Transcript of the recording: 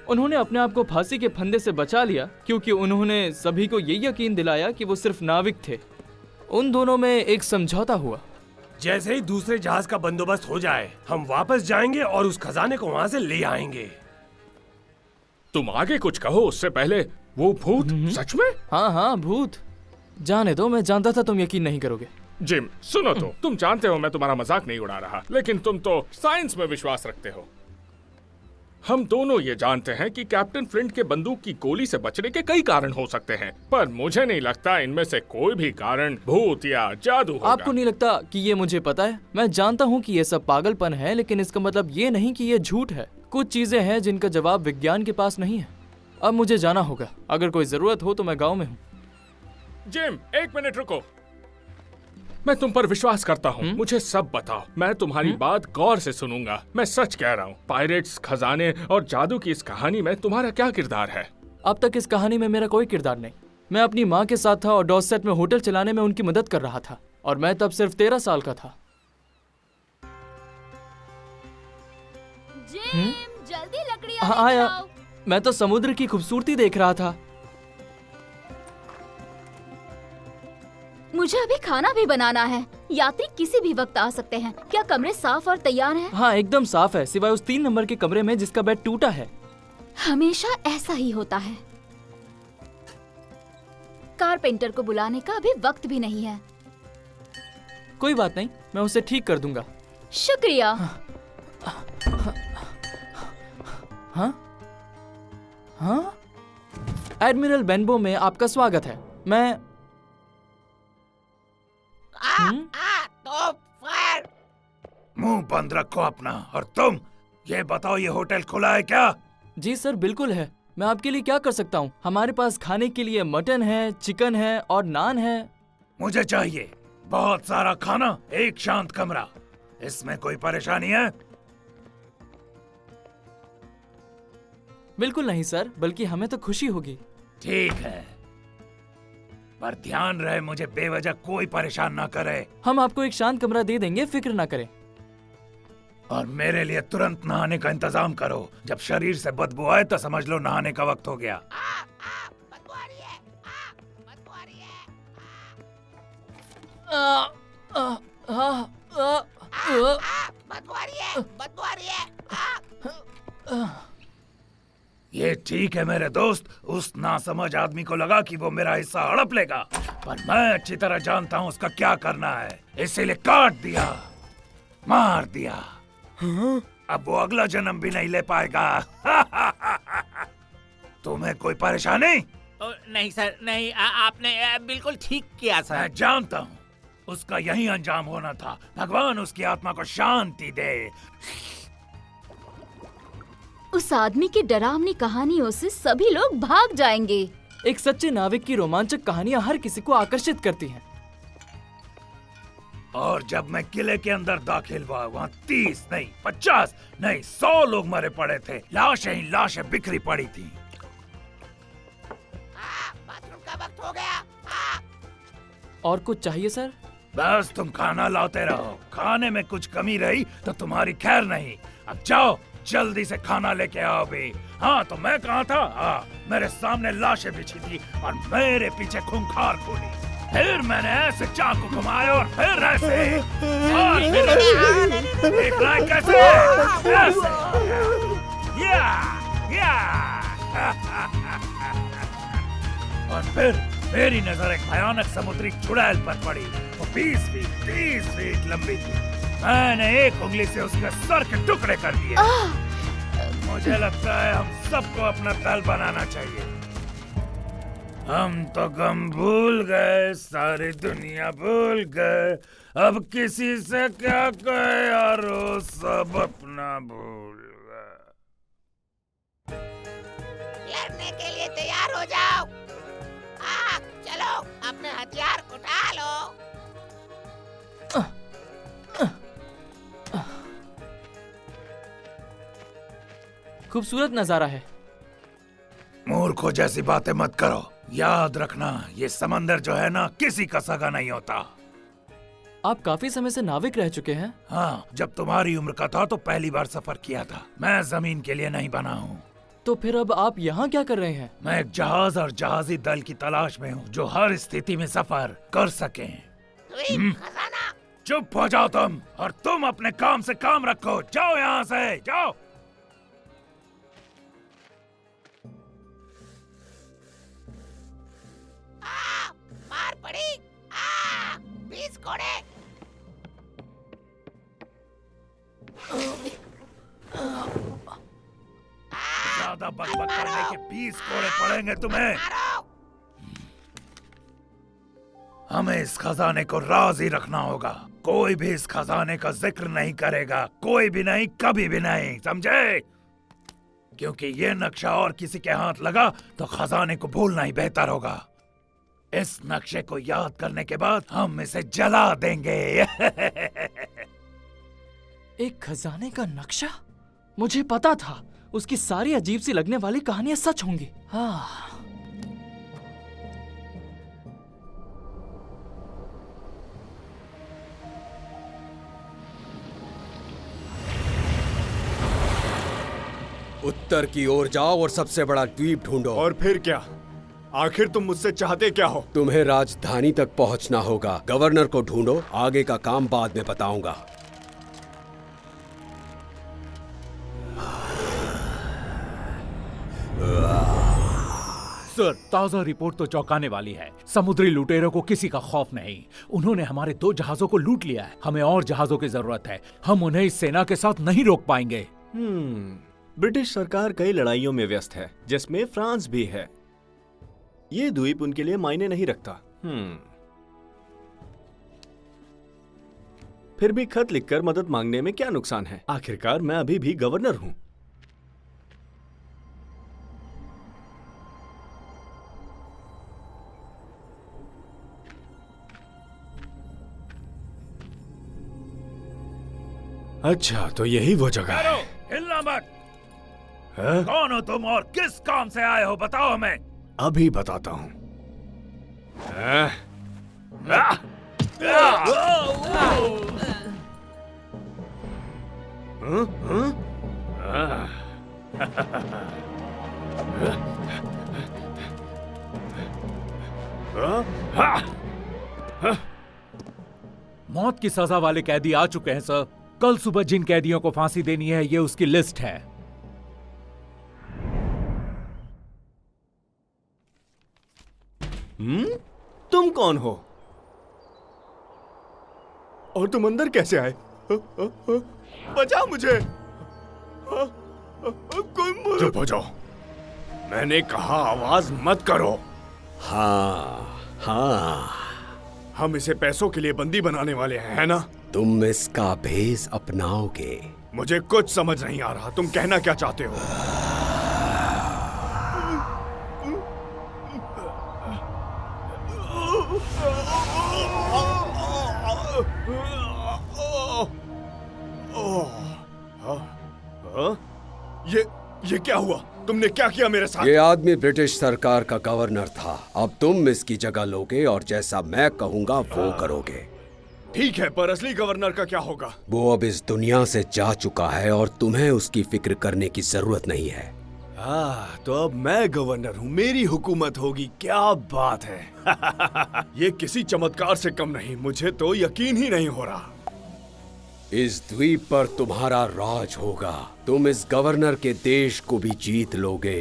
उन्होंने अपने आप को फांसी के फंदे से बचा लिया क्योंकि उन्होंने सभी को ये यकीन दिलाया कि वो सिर्फ नाविक थे। उन दोनों में एक समझौता हुआ। जैसे ही दूसरे जहाज का बंदोबस्त हो जाए, हम वापस जाएंगे और उस खजाने को वहाँ से ले आएंगे। तुम आगे कुछ कहो उससे पहले। वो भूत सच में? हाँ हाँ भूत। जाने दो, मैं जानता था तुम यकीन नहीं करोगे। जिम सुनो तो, तुम जानते हो मैं तुम्हारा मजाक नहीं उड़ा रहा, लेकिन तुम तो साइंस में विश्वास रखते हो। हम दोनों ये जानते हैं कि कैप्टन फ्लिंट के बंदूक की गोली से बचने के कई कारण हो सकते हैं, पर मुझे नहीं लगता इनमें से कोई भी कारण भूत या जादू होगा। आपको नहीं लगता कि ये मुझे पता है? मैं जानता हूँ कि ये सब पागलपन है, लेकिन इसका मतलब ये नहीं कि ये झूठ है। कुछ चीजें हैं जिनका जवाब विज्ञान के पास नहीं है। अब मुझे जाना होगा। अगर कोई जरूरत हो तो मैं गाँव में हूँ। जिम एक मिनट रुको। मैं तुम पर विश्वास करता हूँ। मुझे सब बताओ, मैं तुम्हारी बात गौर से सुनूंगा। मैं सच कह रहा हूँ। पायरेट्स, खजाने और जादू की इस कहानी में तुम्हारा क्या किरदार है? अब तक इस कहानी में मेरा कोई किरदार नहीं। मैं अपनी माँ के साथ था और डॉर्सेट में होटल चलाने में उनकी मदद कर रहा था, और मैं तब सिर्फ 13 साल का था। जिम, जल्दी लकड़ियाँ हाँ लेकर आया। आओ। मैं तो समुद्र की खूबसूरती देख रहा था। मुझे अभी खाना भी बनाना है। यात्री किसी भी वक्त आ सकते हैं। क्या कमरे साफ और तैयार हैं? हाँ एकदम साफ है, सिवाय उस 3 नंबर के कमरे में जिसका बेड टूटा है। हमेशा ऐसा ही होता है। कारपेंटर को बुलाने का अभी वक्त भी नहीं है। कोई बात नहीं, मैं उसे ठीक कर दूंगा। शुक्रिया। हाँ हाँ, एडमिरल बेनबो में आपका स्वागत है। मैं मुंह बंद रखो अपना। और तुम ये बताओ, ये होटल खुला है क्या? जी सर बिल्कुल है। मैं आपके लिए क्या कर सकता हूँ? हमारे पास खाने के लिए मटन है, चिकन है और नान है। मुझे चाहिए बहुत सारा खाना, एक शांत कमरा। इसमें कोई परेशानी है? बिल्कुल नहीं सर, बल्कि हमें तो खुशी होगी। ठीक है, पर ध्यान रहे मुझे बेवजह कोई परेशान ना करे। हम आपको एक शांत कमरा दे देंगे, फिक्र ना करें। और मेरे लिए तुरंत नहाने का इंतजाम करो। जब शरीर से बदबू आए तो समझ लो नहाने का वक्त हो गया। ये ठीक है मेरे दोस्त, उस नासमझ आदमी को लगा कि वो मेरा हिस्सा हड़प लेगा, पर मैं अच्छी तरह जानता हूँ उसका क्या करना है, इसीलिए काट दिया, मार दिया। अब वो अगला जन्म भी नहीं ले पाएगा। तुम्हें कोई परेशानी? नहीं सर, नहीं। आपने बिल्कुल ठीक किया सर। मैं जानता हूँ उसका यही अंजाम होना था। भगवान उसकी आत्मा को शांति दे। उस आदमी की डरावनी कहानियों से सभी लोग भाग जाएंगे। एक सच्चे नाविक की रोमांचक कहानियां हर किसी को आकर्षित करती हैं। और जब मैं किले के अंदर दाखिल हुआ, वहाँ 30 नहीं 50 नहीं 100 लोग मरे पड़े थे। लाशें ही लाशें बिखरी पड़ी थी। बाथरूम का वक्त हो गया। और कुछ चाहिए सर? बस तुम खाना लाते रहो। खाने में कुछ कमी रही तो तुम्हारी खैर नहीं। अब जाओ, जल्दी से खाना लेके आओ भी। हाँ तो मैं कहाँ था? हाँ, मेरे सामने लाशें बिछी थी और मेरे पीछे खूंखार गोली। फिर मैंने ऐसे चाकू घुमाए और फिर ऐसे, और फिर ऐसे। देख रहा है कैसे? ऐसे। या। और फिर मेरी नजर एक भयानक समुद्री चुड़ैल पर पड़ी। वो 20 फीट 30 फीट लंबी थी। मैंने एक उंगली से उसके सर के टुकड़े कर दिए। मुझे लगता है हम सबको अपना दल बनाना चाहिए। हम तो गम भूल गए, सारी दुनिया भूल गए। अब किसी से क्या कहे यारो, सब अपना भूल गए। लड़ने के लिए तैयार हो जाओ। चलो अपने हथियार उठा लो। खूबसूरत नजारा है। मूर्खों जैसी बातें मत करो। याद रखना, ये समंदर जो है ना, किसी का सगा नहीं होता। आप काफी समय से नाविक रह चुके हैं। हाँ, जब तुम्हारी उम्र का था तो पहली बार सफर किया था। मैं जमीन के लिए नहीं बना हूँ। तो फिर अब आप यहाँ क्या कर रहे हैं? मैं एक जहाज और जहाजी दल की तलाश में हूँ जो हर स्थिति में सफर कर सके। द्वीप खजाना। चुप हो जाओ तुम, और तुम अपने काम से काम रखो। जाओ यहाँ से, जाओ। मार पड़ी। 20 घोड़े। ज्यादा बकबक करने के 20 घोड़े पड़ेंगे तुम्हें। मारो। हमें इस खजाने को राज ही रखना होगा। कोई भी इस खजाने का जिक्र नहीं करेगा, कोई भी नहीं, कभी भी नहीं, समझे? क्योंकि ये नक्शा और किसी के हाथ लगा तो खजाने को भूलना ही बेहतर होगा। इस नक्शे को याद करने के बाद हम इसे जला देंगे। एक खजाने का नक्शा? मुझे पता था उसकी सारी अजीब सी लगने वाली कहानियां सच होंगी। हाँ। उत्तर की ओर जाओ और सबसे बड़ा द्वीप ढूंढो। और फिर क्या? आखिर तुम मुझसे चाहते क्या हो? तुम्हें राजधानी तक पहुंचना होगा। गवर्नर को ढूंढो, आगे का काम बाद में बताऊंगा। सर, ताजा रिपोर्ट तो चौंकाने वाली है। समुद्री लुटेरों को किसी का खौफ नहीं। उन्होंने हमारे 2 जहाजों को लूट लिया है। हमें और जहाजों की जरूरत है। हम उन्हें इस सेना के साथ नहीं रोक पाएंगे। ब्रिटिश सरकार कई लड़ाइयों में व्यस्त है, जिसमें फ्रांस भी है। ये द्वीप उनके लिए मायने नहीं रखता। फिर भी खत लिखकर मदद मांगने में क्या नुकसान है? आखिरकार मैं अभी भी गवर्नर हूं। अच्छा, तो यही वो जगह है। हिलना मत। है? कौन हो तुम और किस काम से आए हो? बताओ हमें। अभी बताता हूं। मौत की सजा वाले कैदी आ चुके हैं सर। कल सुबह जिन कैदियों को फांसी देनी है, ये उसकी लिस्ट है। तुम कौन हो? और तुम अंदर कैसे आए? बचाओ मुझे। कोई चुप हो जाओ। मैंने कहा आवाज मत करो। हाँ, हम इसे पैसों के लिए बंदी बनाने वाले हैं, है ना? तुम इसका भेष अपनाओगे। मुझे कुछ समझ नहीं आ रहा। तुम कहना क्या चाहते हो? ये क्या हुआ? तुमने क्या किया मेरे साथ? ये आदमी ब्रिटिश सरकार का गवर्नर था। अब तुम इसकी जगह लोगे और जैसा मैं कहूंगा वो करोगे। ठीक है, पर असली गवर्नर का क्या होगा? वो अब इस दुनिया से जा चुका है और तुम्हें उसकी फिक्र करने की जरूरत नहीं है। तो अब मैं गवर्नर हूँ, मेरी हुकूमत होगी। क्या बात है। ये किसी चमत्कार से कम नहीं। मुझे तो यकीन ही नहीं हो रहा। इस द्वीप पर तुम्हारा राज होगा। तुम इस गवर्नर के देश को भी जीत लोगे